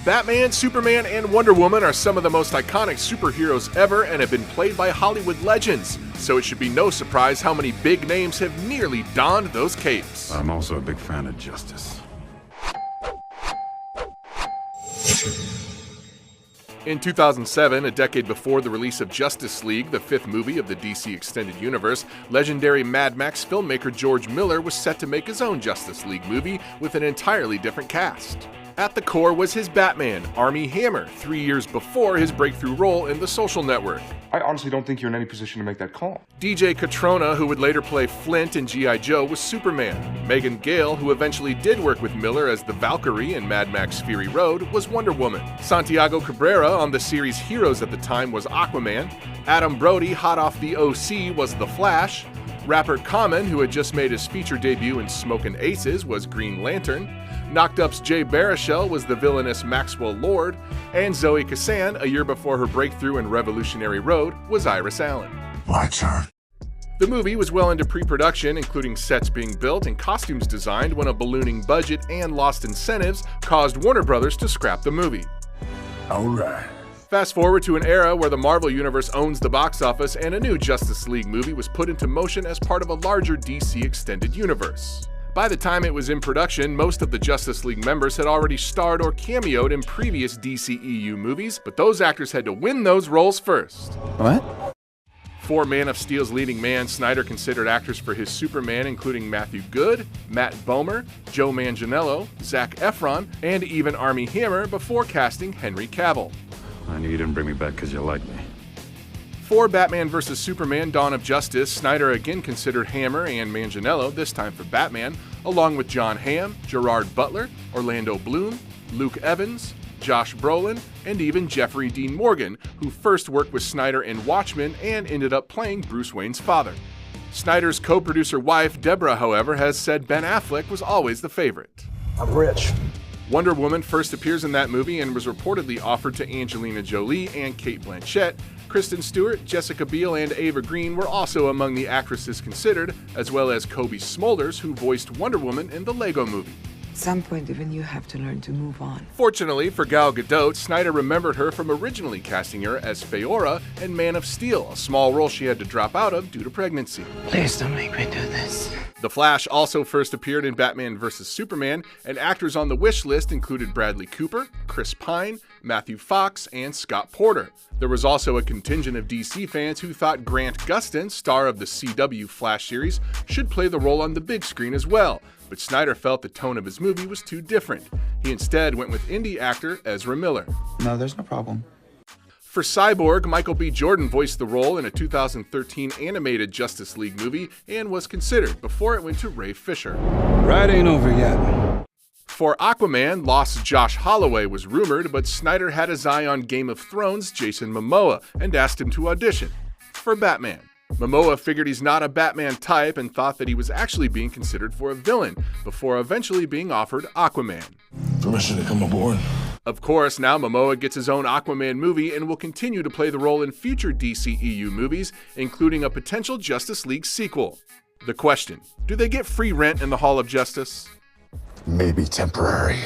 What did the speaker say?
Batman, Superman, and Wonder Woman are some of the most iconic superheroes ever and have been played by Hollywood legends, so it should be no surprise how many big names have nearly donned those capes. I'm also a big fan of Justice. In 2007, a decade before the release of Justice League, the fifth movie of the DC Extended Universe, legendary Mad Max filmmaker George Miller was set to make his own Justice League movie with an entirely different cast. At the core was his Batman, Armie Hammer, 3 years before his breakthrough role in The Social Network. I honestly don't think you're in any position to make that call. DJ Catrona, who would later play Flint in G.I. Joe, was Superman. Megan Gale, who eventually did work with Miller as the Valkyrie in Mad Max Fury Road, was Wonder Woman. Santiago Cabrera on the series Heroes at the time was Aquaman. Adam Brody, hot off the OC, was The Flash. Rapper Common, who had just made his feature debut in Smokin' Aces, was Green Lantern. Knocked Up's Jay Baruchel was the villainous Maxwell Lord, and Zoe Kazan, a year before her breakthrough in Revolutionary Road, was Iris Allen. My turn. The movie was well into pre-production, including sets being built and costumes designed, when a ballooning budget and lost incentives caused Warner Brothers to scrap the movie. Alright. Fast forward to an era where the Marvel Universe owns the box office and a new Justice League movie was put into motion as part of a larger DC Extended Universe. By the time it was in production, most of the Justice League members had already starred or cameoed in previous DCEU movies, but those actors had to win those roles first. What? For Man of Steel's leading man, Snyder considered actors for his Superman including Matthew Goode, Matt Bomer, Joe Manganiello, Zac Efron, and even Armie Hammer before casting Henry Cavill. I knew you didn't bring me back because you like me. For Batman vs. Superman: Dawn of Justice, Snyder again considered Hammer and Manganiello, this time for Batman, along with Jon Hamm, Gerard Butler, Orlando Bloom, Luke Evans, Josh Brolin, and even Jeffrey Dean Morgan, who first worked with Snyder in Watchmen and ended up playing Bruce Wayne's father. Snyder's co-producer wife, Deborah, however, has said Ben Affleck was always the favorite. I'm rich. Wonder Woman first appears in that movie and was reportedly offered to Angelina Jolie and Cate Blanchett. Kristen Stewart, Jessica Biel, and Ava Green were also among the actresses considered, as well as Cobie Smulders, who voiced Wonder Woman in the Lego Movie. At some point, even you have to learn to move on. Fortunately for Gal Gadot, Snyder remembered her from originally casting her as Feora in Man of Steel, a small role she had to drop out of due to pregnancy. Please don't make me do this. The Flash also first appeared in Batman vs. Superman, and actors on the wish list included Bradley Cooper, Chris Pine, Matthew Fox, and Scott Porter. There was also a contingent of DC fans who thought Grant Gustin, star of the CW Flash series, should play the role on the big screen as well, but Snyder felt the tone of his movie was too different. He instead went with indie actor Ezra Miller. No, there's no problem. For Cyborg, Michael B. Jordan voiced the role in a 2013 animated Justice League movie and was considered before it went to Ray Fisher. Ride ain't over yet. For Aquaman, lost Josh Holloway was rumored, but Snyder had his eye on Game of Thrones' Jason Momoa and asked him to audition. For Batman, Momoa figured he's not a Batman type and thought that he was actually being considered for a villain, before eventually being offered Aquaman. Permission to come aboard. Of course, now Momoa gets his own Aquaman movie and will continue to play the role in future DCEU movies, including a potential Justice League sequel. The question: do they get free rent in the Hall of Justice? Maybe temporary.